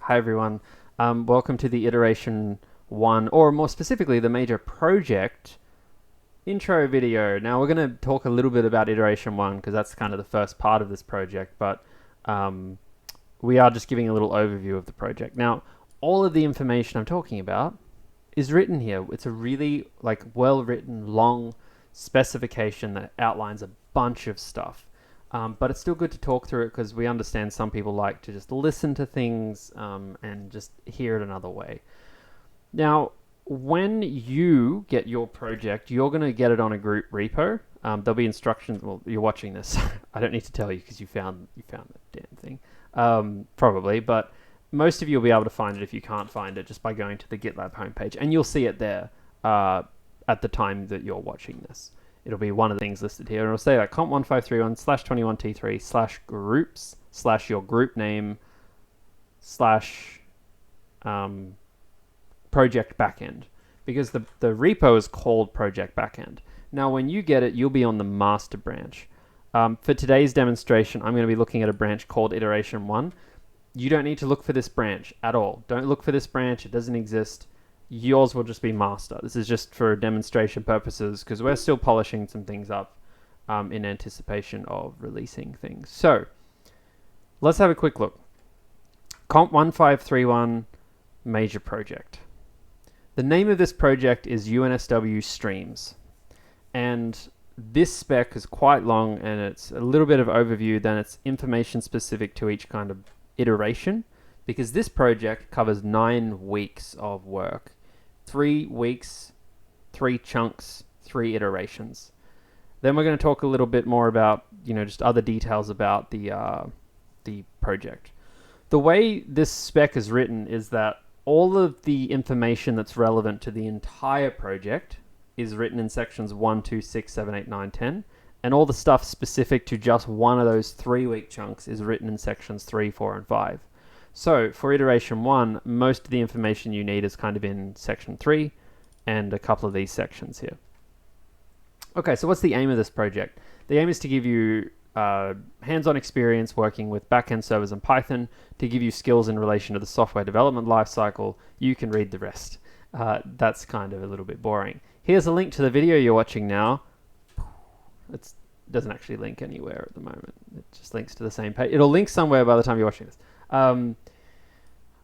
Hi everyone. Welcome to the iteration 1, or more specifically the major project intro video. Now we're going to talk a little bit about iteration 1 because that's kind of the first part of this project, but we are just giving a little overview of the project. Now, all of the information I'm talking about is written here. It's a really well-written, long specification that outlines a bunch of stuff. But it's still good to talk through it because we understand some people like to just listen to things and just hear it another way. Now, when you get your project, you're going to get it on a group repo. There'll be instructions. Well, you're watching this. I don't need to tell you because you found the damn thing, probably. But most of you will be able to find it if you can't find it just by going to the GitLab homepage, and you'll see it there at the time that you're watching this. It'll be one of the things listed here. And it'll say like COMP1531/21T3/groups/your group name /project backend. Because the repo is called project backend. Now, when you get it, you'll be on the master branch. For today's demonstration, I'm going to be looking at a branch called iteration 1. You don't need to look for this branch at all. Don't look for this branch. It doesn't exist. Yours will just be master. This is just for demonstration purposes because we're still polishing some things up in anticipation of releasing things. So let's have a quick look. COMP1531 major project. The name of this project is UNSW Streams. And this spec is quite long and it's a little bit of overview, then it's information specific to each kind of iteration, because this project covers 9 weeks of work. 3 weeks, 3 chunks, 3 iterations. Then we're going to talk a little bit more about, just other details about the project. The way this spec is written is that all of the information that's relevant to the entire project is written in sections 1, 2, 6, 7, 8, 9, 10, and all the stuff specific to just one of those 3-week chunks is written in sections 3, 4, and 5. So for iteration 1, most of the information you need is kind of in section 3 and a couple of these sections here. Okay, so what's the aim of this project? The aim is to give you hands-on experience working with backend servers in Python, to give you skills in relation to the software development lifecycle. You can read the rest. That's kind of a little bit boring. Here's a link to the video you're watching now. It doesn't actually link anywhere at the moment. It just links to the same page. It'll link somewhere by the time you're watching this.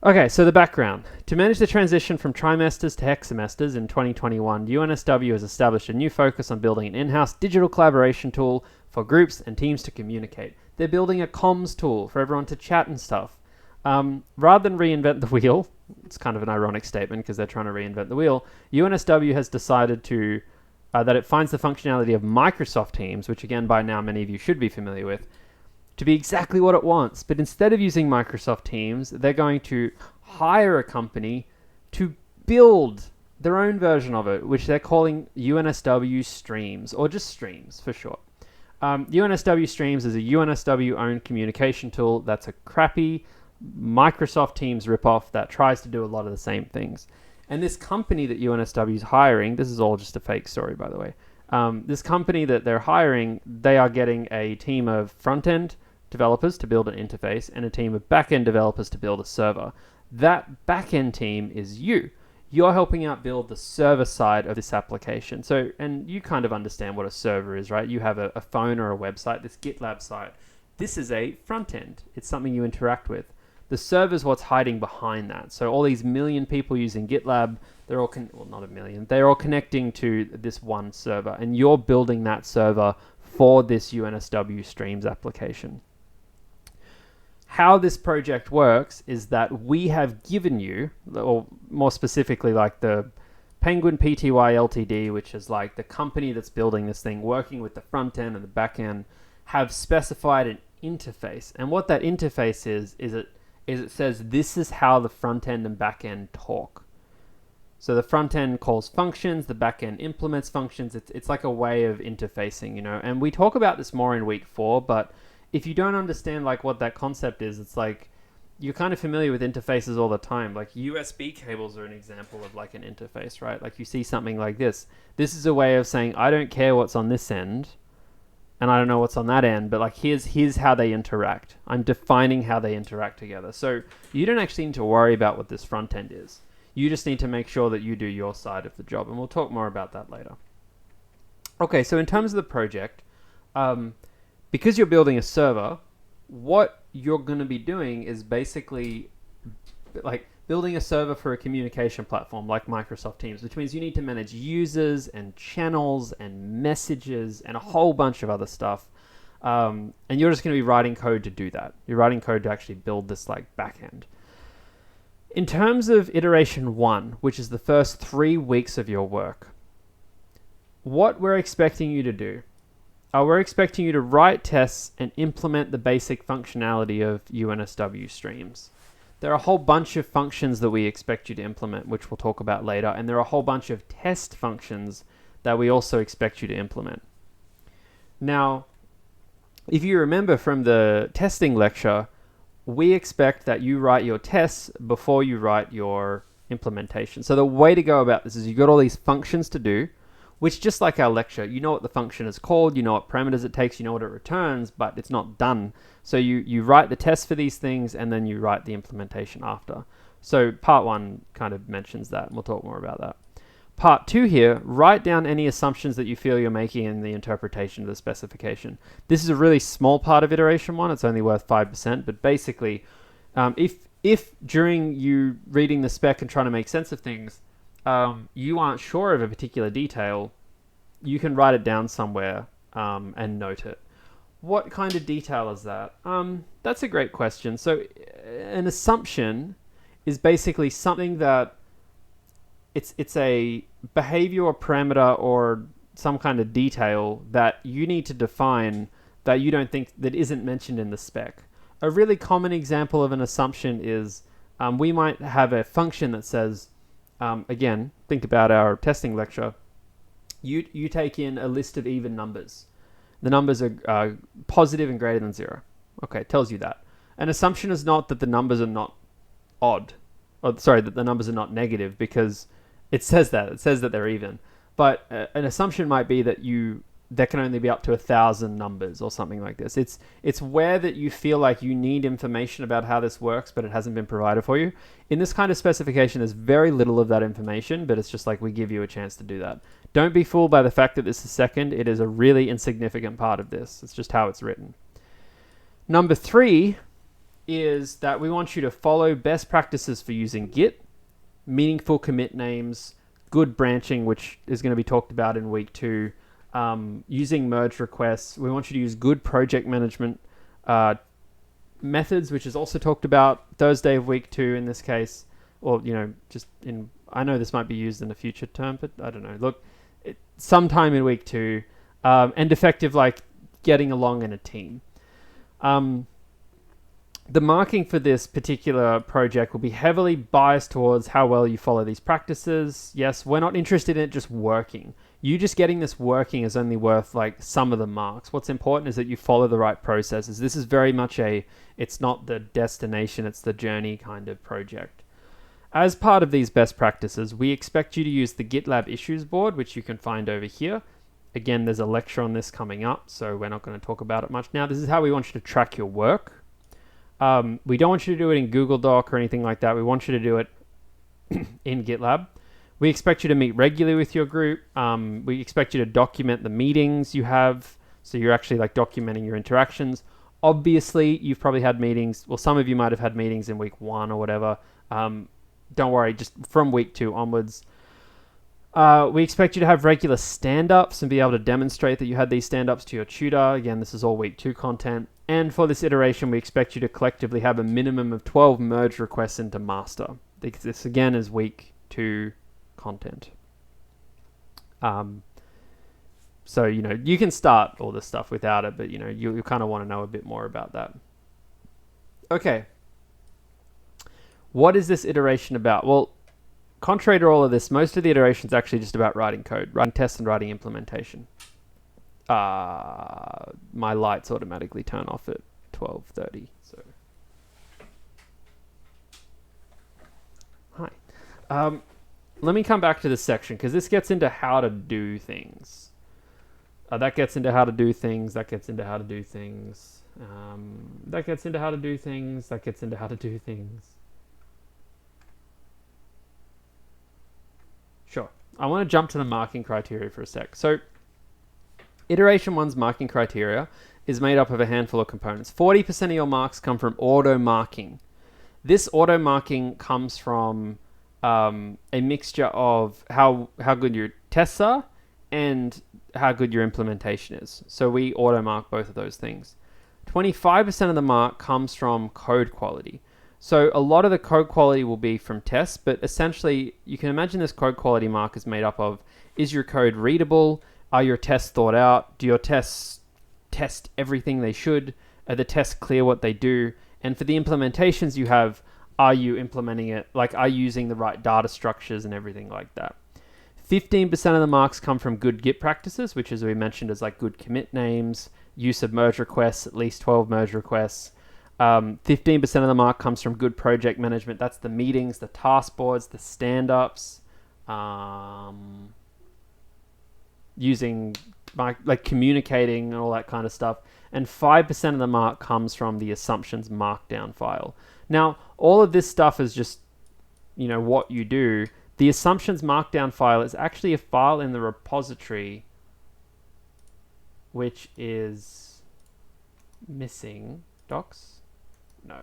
Okay, so the background. To manage the transition from trimesters to hexamesters in 2021, UNSW has established a new focus on building an in-house digital collaboration tool for groups and teams to communicate. They're building a comms tool for everyone to chat and stuff. Rather than reinvent the wheel, it's kind of an ironic statement because they're trying to reinvent the wheel, UNSW has decided to that it finds the functionality of Microsoft Teams, which again by now many of you should be familiar with, to be exactly what it wants. But instead of using Microsoft Teams, they're going to hire a company to build their own version of it, which they're calling UNSW Streams, or just Streams for short. UNSW Streams is a UNSW-owned communication tool that's a crappy Microsoft Teams ripoff that tries to do a lot of the same things. And this company that UNSW is hiring, this is all just a fake story, by the way. This company that they're hiring, they are getting a team of front-end developers to build an interface and a team of back-end developers to build a server. That back-end team is you. You're helping out build the server side of this application. So, and you kind of understand what a server is, right? You have a phone or a website, this GitLab site. This is a front-end. It's something you interact with. The server is what's hiding behind that. So all these million people using GitLab, they're all, well, not a million, they're all connecting to this one server, and you're building that server for this UNSW Streams application. How this project works is that we have given you, or more specifically like the Penguin Pty Ltd, which is like the company that's building this thing, working with the front end and the back end, have specified an interface. And what that interface is it says this is how the front end and back end talk. So the front end calls functions, the back end implements functions. It's like a way of interfacing, and we talk about this more in week 4, but if you don't understand like what that concept is, it's like you're kind of familiar with interfaces all the time. Like USB cables are an example of like an interface, right? Like you see something like this. This is a way of saying, I don't care what's on this end. and I don't know what's on that end, but like here's how they interact. I'm defining how they interact together. So you don't actually need to worry about what this front end is. You just need to make sure that you do your side of the job, and we'll talk more about that later. Okay, so in terms of the project, because you're building a server, what you're going to be doing is basically like building a server for a communication platform like Microsoft Teams, which means you need to manage users and channels and messages and a whole bunch of other stuff. And you're just going to be writing code to do that. You're writing code to actually build this like backend. In terms of iteration 1, which is the first 3 weeks of your work, what we're expecting you to do, we're expecting you to write tests and implement the basic functionality of UNSW streams. There are a whole bunch of functions that we expect you to implement, which we'll talk about later, and there are a whole bunch of test functions that we also expect you to implement. Now, if you remember from the testing lecture, we expect that you write your tests before you write your implementation. So the way to go about this is you've got all these functions to do, which just like our lecture, you know what the function is called, you know what parameters it takes, you know what it returns, but it's not done. So you write the test for these things and then you write the implementation after. So part 1 kind of mentions that, and we'll talk more about that. Part 2 here, write down any assumptions that you feel you're making in the interpretation of the specification. This is a really small part of iteration 1, it's only worth 5%, but basically, if during you reading the spec and trying to make sense of things, you aren't sure of a particular detail, you can write it down somewhere and note it. What kind of detail is that? That's a great question. So an assumption is basically something that it's a behavior or parameter or some kind of detail that you need to define that you don't think that isn't mentioned in the spec. A really common example of an assumption is we might have a function that says, again, think about our testing lecture. You take in a list of even numbers. The numbers are positive and greater than 0. Okay, it tells you that. An assumption is not that the numbers are not odd. Or, sorry, that the numbers are not negative, because it says that. It says that they're even. But an assumption might be that there can only be up to 1,000 numbers or something like this. It's where that you feel like you need information about how this works, but it hasn't been provided for you. In this kind of specification, there's very little of that information, but it's just like we give you a chance to do that. Don't be fooled by the fact that this is second. It is a really insignificant part of this. It's just how it's written. Number 3 is that we want you to follow best practices for using Git, meaningful commit names, good branching, which is going to be talked about in week 2, using merge requests. We want you to use good project management methods, which is also talked about Thursday of week 2 in this case, or I know this might be used in a future term, but I don't know. Look, sometime in week 2, and effective like getting along in a team. The marking for this particular project will be heavily biased towards how well you follow these practices. Yes, we're not interested in it just working. You just getting this working is only worth like some of the marks. What's important is that you follow the right processes. This is very much it's not the destination, it's the journey kind of project. As part of these best practices, we expect you to use the GitLab issues board, which you can find over here. Again, there's a lecture on this coming up, so we're not going to talk about it much now. This is how we want you to track your work. We don't want you to do it in Google Doc or anything like that. We want you to do it in GitLab. We expect you to meet regularly with your group. We expect you to document the meetings you have, so you're actually like documenting your interactions. Obviously, you've probably had meetings. Well, some of you might have had meetings in week 1 or whatever. Don't worry, just from week 2 onwards. We expect you to have regular stand-ups and be able to demonstrate that you had these stand-ups to your tutor. Again, this is all week 2 content. And for this iteration, we expect you to collectively have a minimum of 12 merge requests into master. This again is week 2 content. So, you can start all this stuff without it, but, you kind of want to know a bit more about that. Okay. What is this iteration about? Well, contrary to all of this, most of the iteration is actually just about writing code, writing tests and writing implementation. My lights automatically turn off at 12:30. So, hi. Let me come back to this section because this gets into how to do things. That gets into how to do things. That gets into how to do things. That gets into how to do things. That gets into how to do things. Sure. I want to jump to the marking criteria for a sec. So, iteration 1's marking criteria is made up of a handful of components. 40% of your marks come from auto marking. This auto marking comes from a mixture of how good your tests are and how good your implementation is. So we auto mark both of those things. 25% of the mark comes from code quality. So a lot of the code quality will be from tests, but essentially you can imagine this code quality mark is made up of, is your code readable? Are your tests thought out? Do your tests test everything they should? Are the tests clear what they do? And for the implementations you have, are you implementing it? Like, are you using the right data structures and everything like that? 15% of the marks come from good Git practices, which, as we mentioned, is like good commit names, use of merge requests, at least 12 merge requests. 15% of the mark comes from good project management. That's the meetings, the task boards, the stand-ups, using like communicating and all that kind of stuff. And 5% of the mark comes from the assumptions markdown file. Now, all of this stuff is just, what you do. The assumptions markdown file is actually a file in the repository which is missing. Docs? No.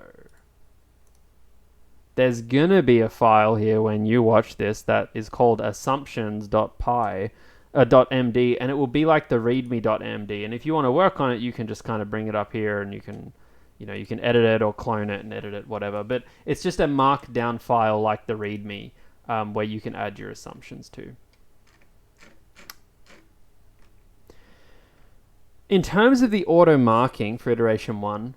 There's gonna be a file here when you watch this that is called assumptions.md, and it will be like the readme.md. And if you want to work on it, you can just kind of bring it up here, and you can edit it or clone it and edit it, whatever. But it's just a markdown file like the readme, where you can add your assumptions to. In terms of the auto marking for iteration 1,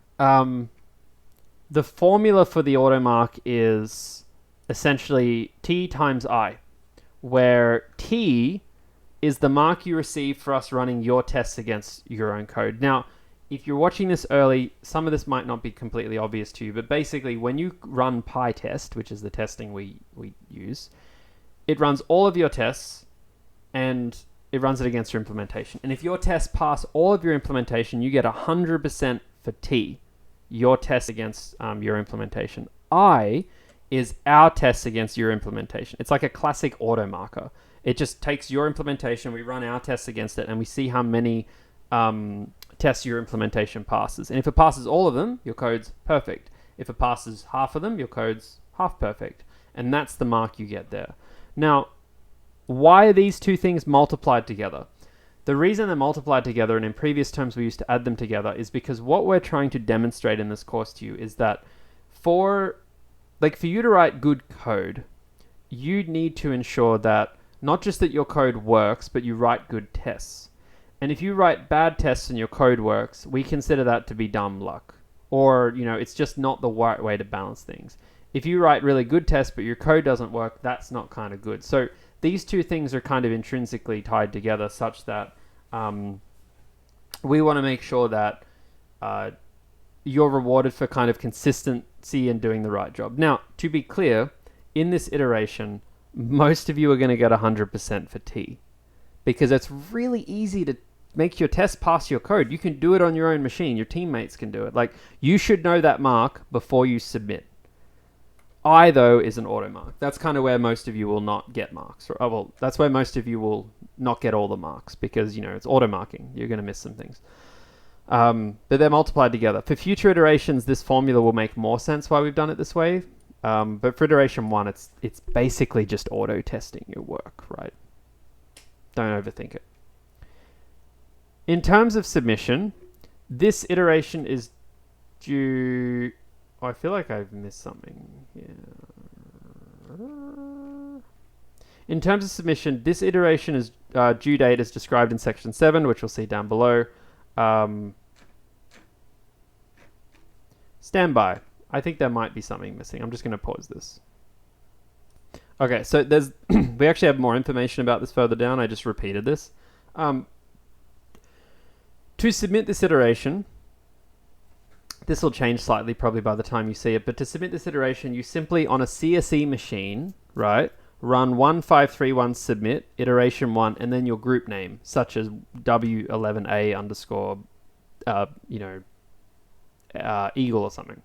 the formula for the auto mark is essentially T times I, where T is the mark you receive for us running your tests against your own code. Now, if you're watching this early, some of this might not be completely obvious to you, but basically when you run PyTest, which is the testing we use, it runs all of your tests and it runs it against your implementation. And if your tests pass all of your implementation, you get 100% for T, your test against your implementation. I is our test against your implementation. It's like a classic auto marker. It just takes your implementation, we run our tests against it, and we see how many tests your implementation passes. And if it passes all of them, your code's perfect. If it passes half of them, your code's half perfect. And that's the mark you get there. Now, why are these two things multiplied together? The reason they're multiplied together, and in previous terms we used to add them together, is because what we're trying to demonstrate in this course to you is that for you to write good code, you need to ensure that not just that your code works, but you write good tests. And if you write bad tests and your code works, we consider that to be dumb luck. Or, it's just not the right way to balance things. If you write really good tests, but your code doesn't work, that's not kind of good. So these two things are kind of intrinsically tied together such that we want to make sure that you're rewarded for kind of consistency and doing the right job. Now, to be clear, in this iteration, most of you are going to get 100% for T, because it's really easy to make your test pass your code. You can do it on your own machine. Your teammates can do it. Like, you should know that mark before you submit. I, though, is an auto mark. That's kind of where most of you will not get marks. That's where most of you will not get all the marks, because, it's auto marking. You're going to miss some things. But they're multiplied together. For future iterations, this formula will make more sense why we've done it this way. But for iteration 1, it's basically just auto testing your work, right? Don't overthink it. In terms of submission, this iteration is due... I feel like I've missed something here. In terms of submission, this iteration is due date is described in section 7, which we'll see down below. Stand by. I think there might be something missing. I'm just going to pause this. Okay, so we actually have more information about this further down. I just repeated this. To submit this iteration, this will change slightly probably by the time you see it, but to submit this iteration, you simply, on a CSE machine, right, run 1531 submit, iteration 1, and then your group name, such as W11A underscore, Eagle or something.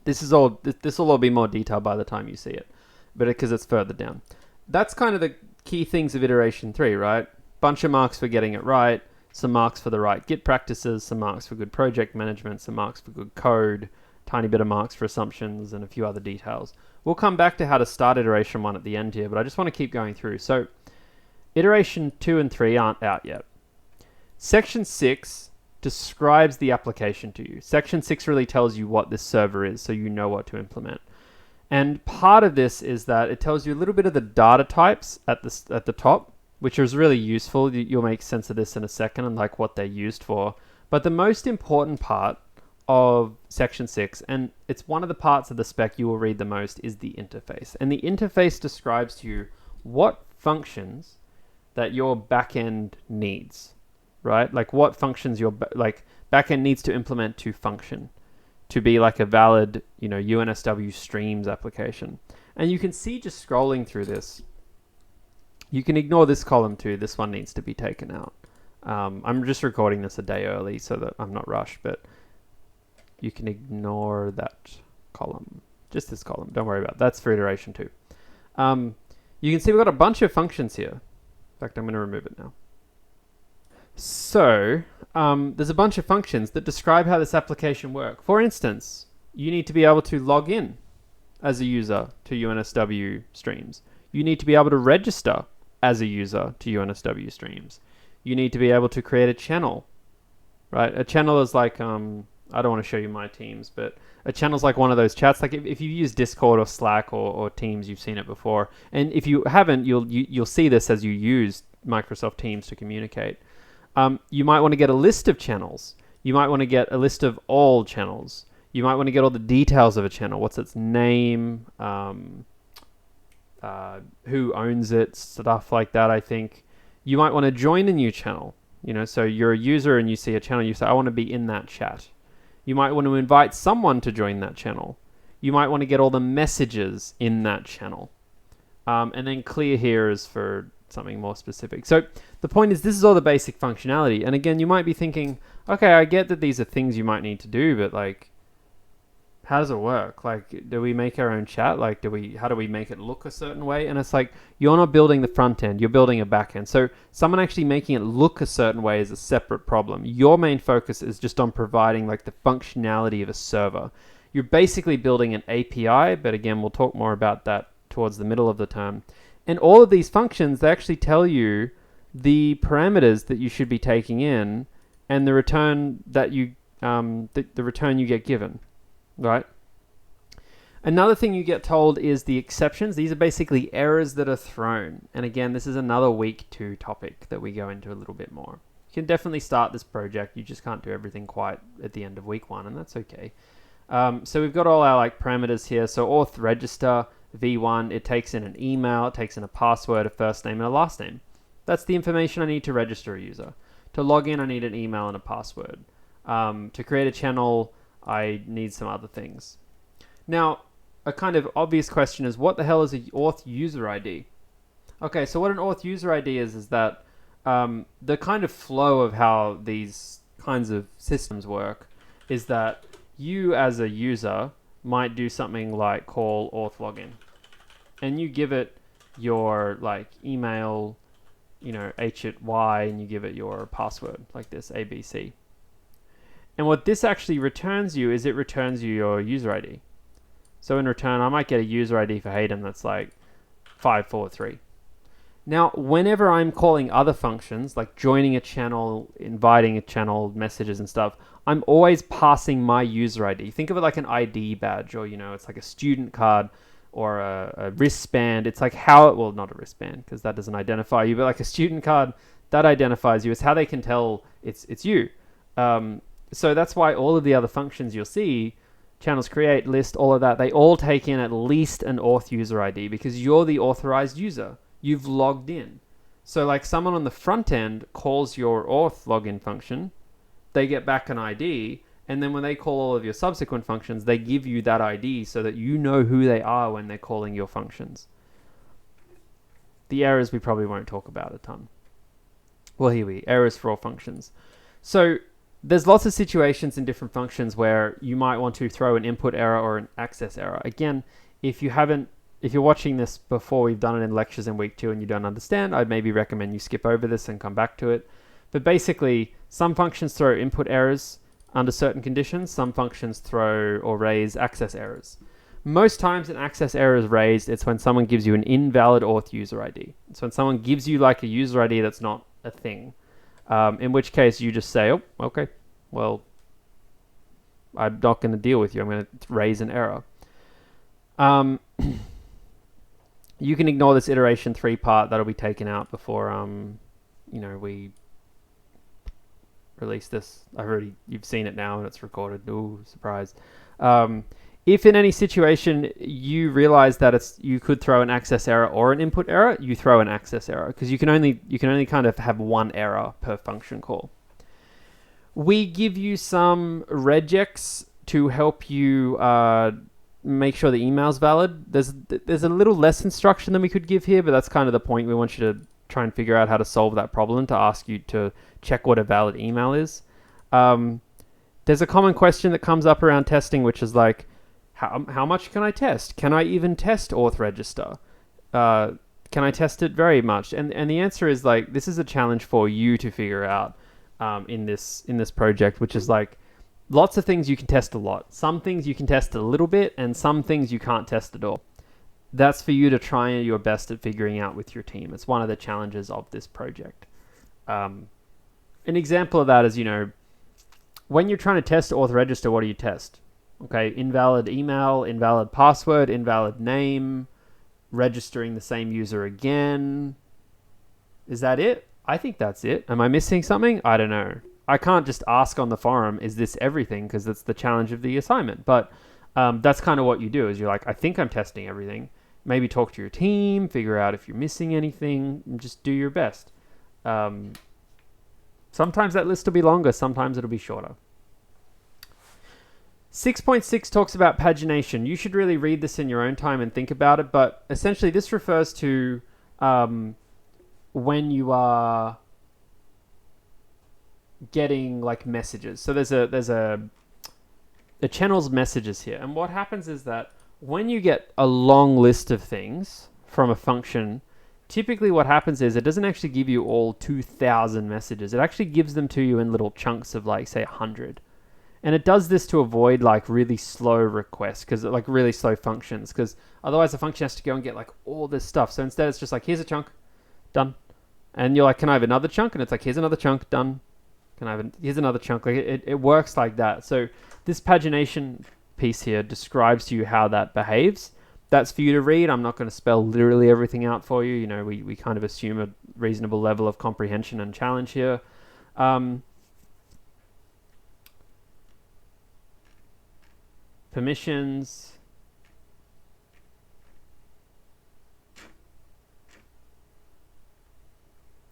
This will all be more detailed by the time you see it, but because it's further down. That's kind of the key things of iteration 3, right? Bunch of marks for getting it right, some marks for the right Git practices, some marks for good project management, some marks for good code, tiny bit of marks for assumptions, and a few other details. We'll come back to how to start iteration 1 at the end here, but I just want to keep going through. So iteration 2 and 3 aren't out yet. Section 6 describes the application to you. Section 6 really tells you what this server is, so you know what to implement. And part of this is that it tells you a little bit of the data types at the top, which is really useful. You'll make sense of this in a second and like what they're used for. But the most important part of section 6, and it's one of the parts of the spec you will read the most, is the interface. And the interface describes to you what functions that your backend needs, right? Like what functions your backend needs to implement to function, to be like a valid, UNSW streams application. And you can see just scrolling through this, you can ignore this column too. This one needs to be taken out. I'm just recording this a day early so that I'm not rushed, but you can ignore that column. Just this column. Don't worry about it. That's for iteration 2. You can see we've got a bunch of functions here. In fact, I'm going to remove it now. So there's a bunch of functions that describe how this application works. For instance, you need to be able to log in as a user to UNSW streams. You need to be able to register as a user to UNSW streams. You need to be able to create a channel, right? A channel is like, I don't want to show you my Teams, but a channel is like one of those chats. Like if you use Discord or Slack or Teams, you've seen it before. And if you haven't, you'll see this as you use Microsoft Teams to communicate. You might want to get a list of channels. You might want to get a list of all channels. You might want to get all the details of a channel. What's its name? Who owns it? Stuff like that, I think. You might want to join a new channel. So you're a user and you see a channel. You say, I want to be in that chat. You might want to invite someone to join that channel. You might want to get all the messages in that channel. And then clear here is for something more specific. So the point is, this is all the basic functionality. And again, you might be thinking, okay, I get that these are things you might need to do, but like, how does it work? Like, do we make our own chat? Like, how do we make it look a certain way? And it's like, you're not building the front end, you're building a back end. So someone actually making it look a certain way is a separate problem. Your main focus is just on providing like the functionality of a server. You're basically building an API, but again, we'll talk more about that towards the middle of the term. And all of these functions, they actually tell you the parameters that you should be taking in and the return that you, the return you get given. Right. Another thing you get told is the exceptions. These are basically errors that are thrown. And again, this is another week 2 topic that we go into a little bit more. You can definitely start this project. You just can't do everything quite at the end of week 1, and that's okay. So we've got all our parameters here. So auth register v1, it takes in an email, it takes in a password, a first name, and a last name. That's the information I need to register a user. To log in, I need an email and a password. To create a channel, I need some other things. Now, a kind of obvious question is, what the hell is a auth user ID? Okay, so what an auth user ID is that the kind of flow of how these kinds of systems work is that you as a user might do something like call auth login, and you give it your email, h at y, and you give it your password like this ABC. And what this actually returns you is it returns you your user ID. So in return, I might get a user ID for Hayden that's like 543. Now, whenever I'm calling other functions, like joining a channel, inviting a channel, messages and stuff, I'm always passing my user ID. Think of it like an ID badge, or it's like a student card or a wristband. It's like well, not a wristband because that doesn't identify you, but like a student card that identifies you. It's how they can tell it's you. So that's why all of the other functions you'll see, channels create, list, all of that, they all take in at least an auth user ID because you're the authorized user. You've logged in. So like someone on the front end calls your auth login function, they get back an ID, and then when they call all of your subsequent functions, they give you that ID so that you know who they are when they're calling your functions. The errors we probably won't talk about a ton. Well, here we errors for all functions. So there's lots of situations in different functions where you might want to throw an input error or an access error. Again, if you're watching this before we've done it in lectures in week 2 and you don't understand, I'd maybe recommend you skip over this and come back to it. But basically, some functions throw input errors under certain conditions. Some functions throw or raise access errors. Most times an access error is raised, it's when someone gives you an invalid auth user ID. It's when someone gives you like a user ID that's not a thing. In which case you just say, oh, okay, well, I'm not going to deal with you. I'm going to raise an error. You can ignore this iteration 3 part. That'll be taken out before, we release this. You've seen it now and it's recorded. Ooh, surprise. If in any situation you realize that you could throw an access error or an input error, you throw an access error because you can only kind of have one error per function call. We give you some regex to help you make sure the email's valid. There's a little less instruction than we could give here, but that's kind of the point. We want you to try and figure out how to solve that problem, to ask you to check what a valid email is. There's a common question that comes up around testing, which is like, how much can I test? Can I even test auth register? Can I test it very much? And the answer is like, this is a challenge for you to figure out in this project, which is like, lots of things you can test a lot. Some things you can test a little bit, and some things you can't test at all. That's for you to try your best at figuring out with your team. It's one of the challenges of this project. An example of that is, when you're trying to test auth register, what do you test? Okay, invalid email, invalid password, invalid name, registering the same user again. Is that it? I think that's it. Am I missing something? I don't know. I can't just ask on the forum, is this everything? Because that's the challenge of the assignment. But that's kind of what you do, is you're like, I think I'm testing everything. Maybe talk to your team, figure out if you're missing anything, and just do your best. Sometimes that list will be longer, sometimes it'll be shorter. 6.6 talks about pagination. You should really read this in your own time and think about it, but essentially this refers to when you are getting like messages. So there's a channel's messages here, and what happens is that when you get a long list of things from a function, typically what happens is it doesn't actually give you all 2,000 messages. It actually gives them to you in little chunks of like, say, 100. And it does this to avoid like really slow requests, because like really slow functions, because otherwise the function has to go and get like all this stuff. So instead it's just like, here's a chunk, done. And you're like, can I have another chunk? And it's like, here's another chunk, done. Here's another chunk. Like it works like that. So this pagination piece here describes to you how that behaves. That's for you to read. I'm not going to spell literally everything out for you. We kind of assume a reasonable level of comprehension and challenge here. Permissions.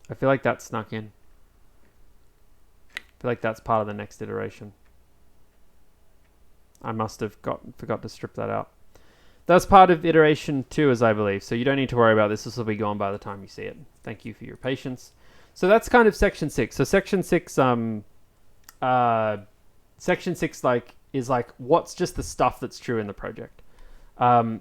I feel like that snuck in. I feel like that's part of the next iteration. I must have forgot to strip that out. That's part of iteration 2, as I believe. So you don't need to worry about this. This will be gone by the time you see it. Thank you for your patience. So that's kind of section 6. So section 6, section 6 is like what's just the stuff that's true in the project. And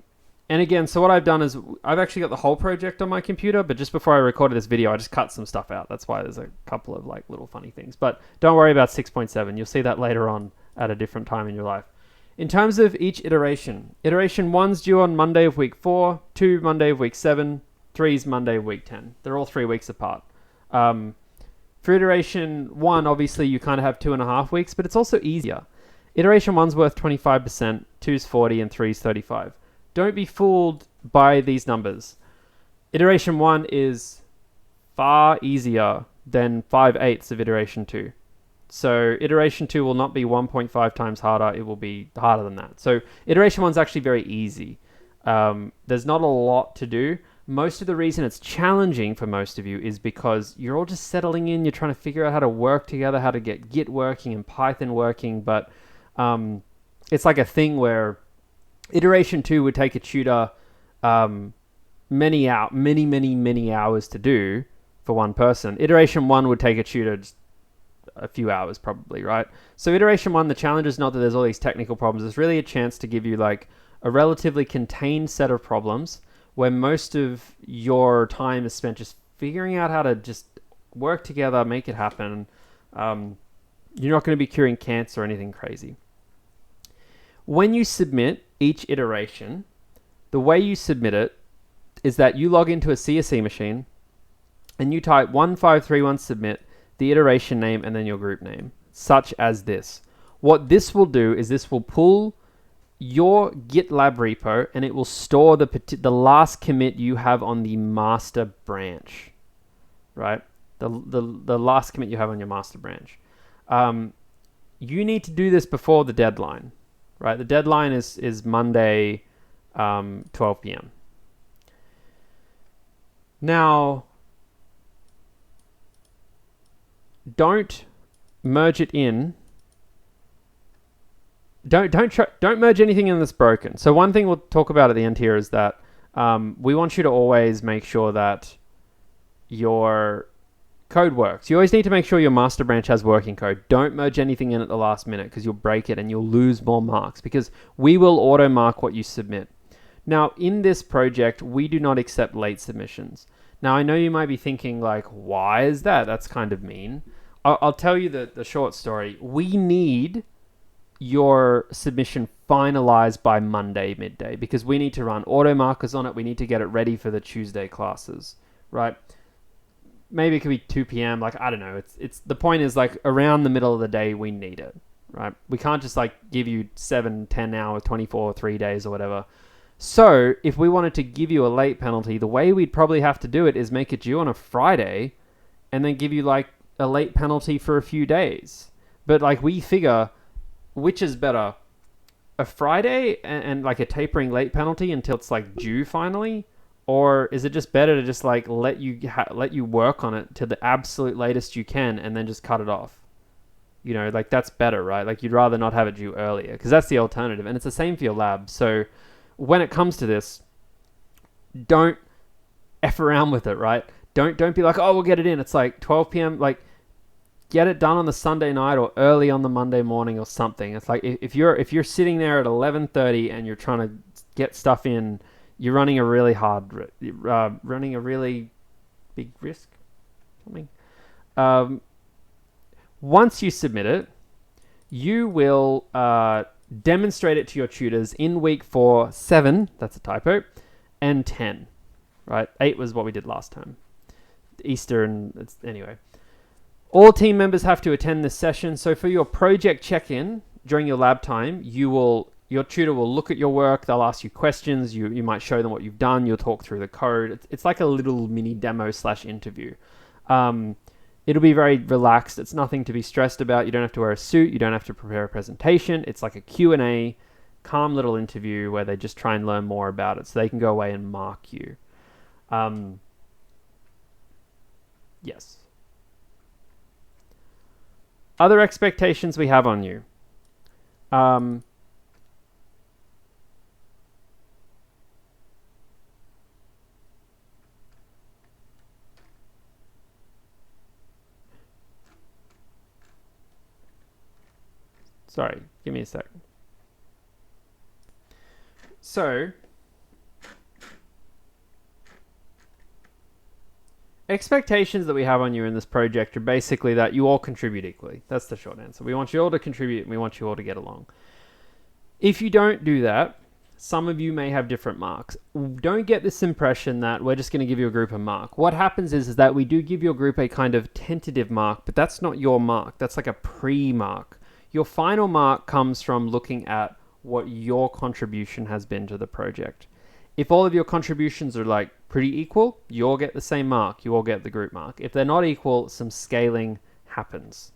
again, so what I've done is I've actually got the whole project on my computer, but just before I recorded this video, I just cut some stuff out. That's why there's a couple of like little funny things. But don't worry about 6.7. You'll see that later on at a different time in your life. In terms of each iteration, iteration 1's due on Monday of week 4, 2 Monday of week 7, 3's Monday of week 10. They're all 3 weeks apart. For iteration 1, obviously you kind of have 2.5 weeks, but it's also easier. Iteration 1's worth 25%, 2's 40, and 3's 35. Don't be fooled by these numbers. Iteration 1 is far easier than 5/8 of iteration 2. So iteration 2 will not be 1.5 times harder, it will be harder than that. So iteration 1 is actually very easy. There's not a lot to do. Most of the reason it's challenging for most of you is because you're all just settling in, you're trying to figure out how to work together, how to get Git working and Python working, but it's like a thing where iteration 2 would take a tutor many hours to do for one person. Iteration 1 would take a tutor just a few hours probably, right? So iteration 1, the challenge is not that there's all these technical problems. It's really a chance to give you like a relatively contained set of problems where most of your time is spent just figuring out how to just work together, make it happen. You're not going to be curing cancer or anything crazy. When you submit each iteration, the way you submit it is that you log into a CSE machine and you type 1531 submit, the iteration name, and then your group name, such as this. What this will do is this will pull your GitLab repo and it will store the last commit you have on the master branch, right? The last commit you have on your master branch. You need to do this before the deadline, right? The deadline is Monday, 12 p.m. Now, don't merge it in. Don't merge anything in that's broken. So one thing we'll talk about at the end here is that we want you to always make sure that your code works. You always need to make sure your master branch has working code. Don't merge anything in at the last minute because you'll break it and you'll lose more marks because we will auto mark what you submit. Now, in this project, we do not accept late submissions. Now, I know you might be thinking like, why is that? That's kind of mean. I'll tell you the short story. We need your submission finalized by Monday midday because we need to run auto markers on it. We need to get it ready for the Tuesday classes, right? Maybe it could be 2 p.m. Like, I don't know. It's the point is like around the middle of the day, we need it, right? We can't just like give you 7, 10 hours, 24, 3 days or whatever. So if we wanted to give you a late penalty, the way we'd probably have to do it is make it due on a Friday and then give you like a late penalty for a few days. But like we figure which is better, a Friday and like a tapering late penalty until it's like due finally, or is it just better to just like let you work on it to the absolute latest you can and then just cut it off? You know, like that's better, right? Like you'd rather not have it due earlier because that's the alternative, and it's the same for your lab. So when it comes to this, don't F around with it, right? Don't be like, oh, we'll get it in. It's like 12 p.m. Like, get it done on the Sunday night or early on the Monday morning or something. It's like if you're sitting there at 11:30 and you're trying to get stuff in, you're running a really running a really big risk. Something. Once you submit it, you will demonstrate it to your tutors in week 4, 7. That's a typo, and 10. Right, 8 was what we did last time. Easter and anyway. All team members have to attend this session. So for your project check-in during your lab time, your tutor will look at your work. They'll ask you questions. You might show them what you've done. You'll talk through the code. It's like a little mini demo / interview. It'll be very relaxed. It's nothing to be stressed about. You don't have to wear a suit. You don't have to prepare a presentation. It's like a Q&A, calm little interview where they just try and learn more about it so they can go away and mark you. Yes. Other expectations we have on you. Sorry, give me a sec. So, expectations that we have on you in this project are basically that you all contribute equally. That's the short answer. We want you all to contribute and we want you all to get along. If you don't do that, some of you may have different marks. Don't get this impression that we're just going to give you a group a mark. What happens is that we do give your group a kind of tentative mark, but that's not your mark. That's like a pre-mark. Your final mark comes from looking at what your contribution has been to the project. If all of your contributions are like pretty equal, you all get the same mark. You all get the group mark. If they're not equal, some scaling happens.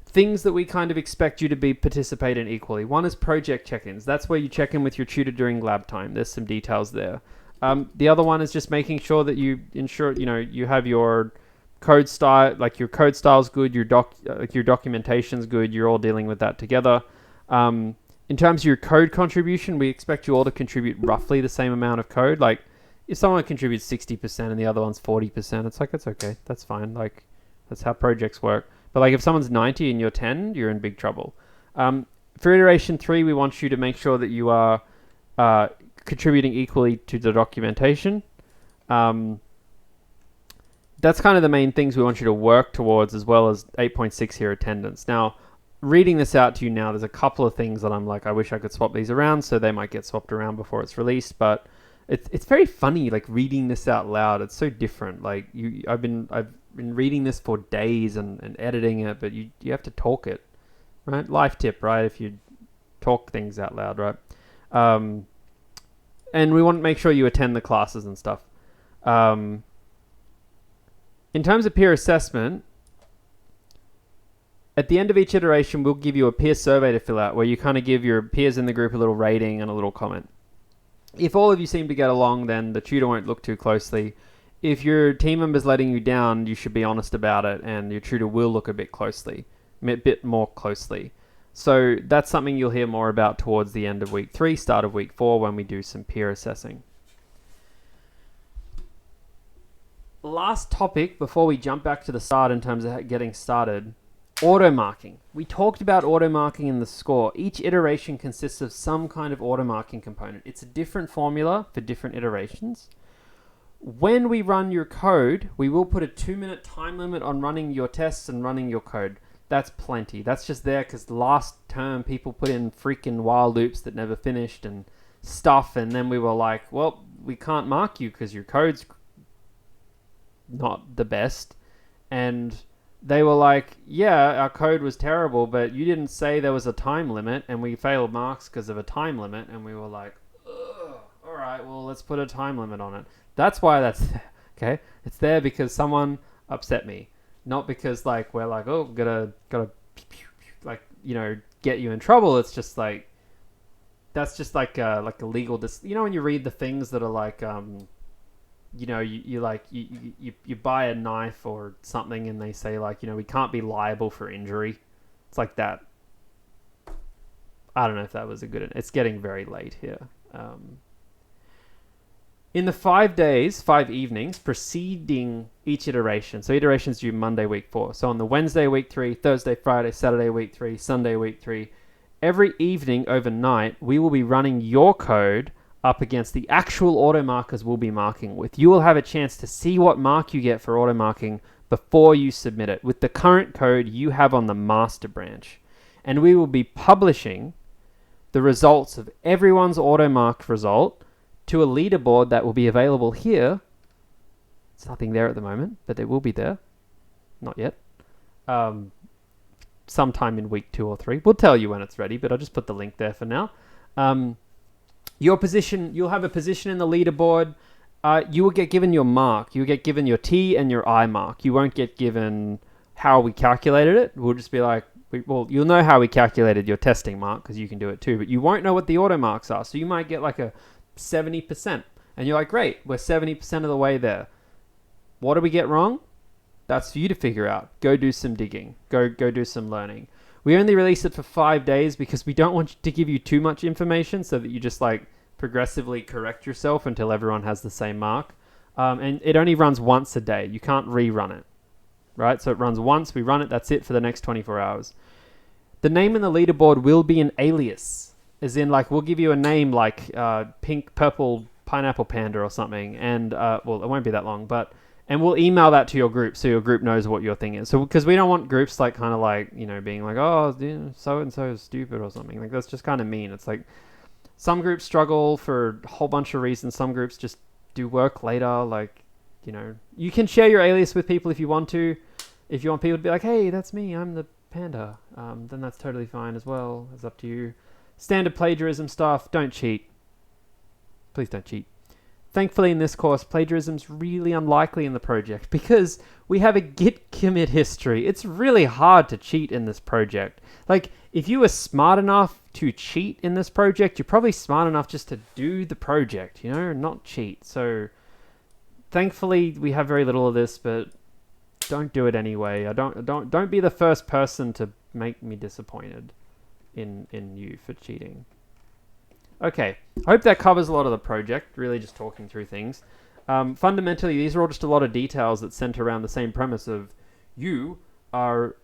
Things that we kind of expect you to participate in equally. One is project check-ins. That's where you check in with your tutor during lab time. There's some details there. The other one is just making sure that you ensure, you have your code style, like your code style's good, your documentation's good, you're all dealing with that together. In terms of your code contribution, we expect you all to contribute roughly the same amount of code. Like, if someone contributes 60% and the other one's 40%, it's like, it's okay. That's fine. Like, that's how projects work. But like, if someone's 90 and you're 10, you're in big trouble. For iteration 3, we want you to make sure that you are contributing equally to the documentation. That's kind of the main things we want you to work towards, as well as 8.6 here, attendance. Now, reading this out to you now, there's a couple of things that I'm like, I wish I could swap these around, so they might get swapped around before it's released, but it's very funny, like, reading this out loud. It's so different. Like, I've been reading this for days and editing it, but you have to talk it, right? Life tip, right? If you talk things out loud, right? And we want to make sure you attend the classes and stuff. In terms of peer assessment, at the end of each iteration, we'll give you a peer survey to fill out, where you kind of give your peers in the group a little rating and a little comment. If all of you seem to get along, then the tutor won't look too closely. If your team member's letting you down, you should be honest about it, and your tutor will look a bit more closely. So that's something you'll hear more about towards the end of week 3, start of week 4, when we do some peer assessing. Last topic before we jump back to the start in terms of getting started, auto marking. We talked about auto marking in the score. Each iteration consists of some kind of auto marking component. It's a different formula for different iterations. When we run your code, we will put a 2-minute time limit on running your tests and running your code. That's plenty. That's just there because last term people put in freaking while loops that never finished and stuff, and then we were like, well, we can't mark you because your code's not the best. And they were like, yeah, our code was terrible, but you didn't say there was a time limit, and we failed marks because of a time limit. And we were like, ugh, all right, well, let's put a time limit on it. That's why that's there, okay? It's there because someone upset me, not because like we're like, oh, gotta like, you know, get you in trouble. It's just like, that's just like a legal you know, when you read the things that are like you know, you buy a knife or something and they say like, you know, we can't be liable for injury. It's like that. I don't know if that was a good... It's getting very late here. In the 5 days, 5 evenings preceding each iteration, so iterations due Monday, week 4. So on the Wednesday, week 3, Thursday, Friday, Saturday, week 3, Sunday, week 3, every evening overnight, we will be running your code up against the actual auto markers we'll be marking with. You will have a chance to see what mark you get for auto marking before you submit it with the current code you have on the master branch. And we will be publishing the results of everyone's auto mark result to a leaderboard that will be available here. It's nothing there at the moment, but it will be there. Not yet. Sometime in week 2 or 3. We'll tell you when it's ready, but I'll just put the link there for now. Your position, you'll have a position in the leaderboard. You will get given your mark. You will get given your T and your I mark. You won't get given how we calculated it. We'll just be like, well, you'll know how we calculated your testing mark because you can do it too, but you won't know what the auto marks are. So you might get like a 70%. And you're like, great, we're 70% of the way there. What did we get wrong? That's for you to figure out. Go do some digging. Go do some learning. We only release it for 5 days because we don't want to give you too much information so that you just like progressively correct yourself until everyone has the same mark. And it only runs once a day. You can't rerun it, right? So it runs once, we run it, that's it for the next 24 hours. The name in the leaderboard will be an alias, as in like we'll give you a name like pink, purple, pineapple panda or something. And well, it won't be that long, but... And we'll email that to your group so your group knows what your thing is. So, because we don't want groups like kind of like, you know, being like, oh, so-and-so is stupid or something. Like, that's just kind of mean. It's like some groups struggle for a whole bunch of reasons. Some groups just do work later. Like, you know, you can share your alias with people if you want to. If you want people to be like, hey, that's me. I'm the panda. Then that's totally fine as well. It's up to you. Standard plagiarism stuff. Don't cheat. Please don't cheat. Thankfully, in this course, plagiarism's really unlikely in the project because we have a Git commit history. It's really hard to cheat in this project. Like, if you were smart enough to cheat in this project, you're probably smart enough just to do the project, you know, not cheat. So, thankfully, we have very little of this, but don't do it anyway. Don't be the first person to make me disappointed in you for cheating. Okay, I hope that covers a lot of the project, really just talking through things. Fundamentally, these are all just a lot of details that center around the same premise of you are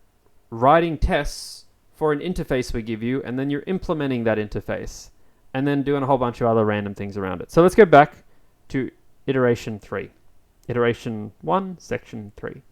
writing tests for an interface we give you, and then you're implementing that interface, and then doing a whole bunch of other random things around it. So let's go back to iteration 3. Iteration 1, section 3.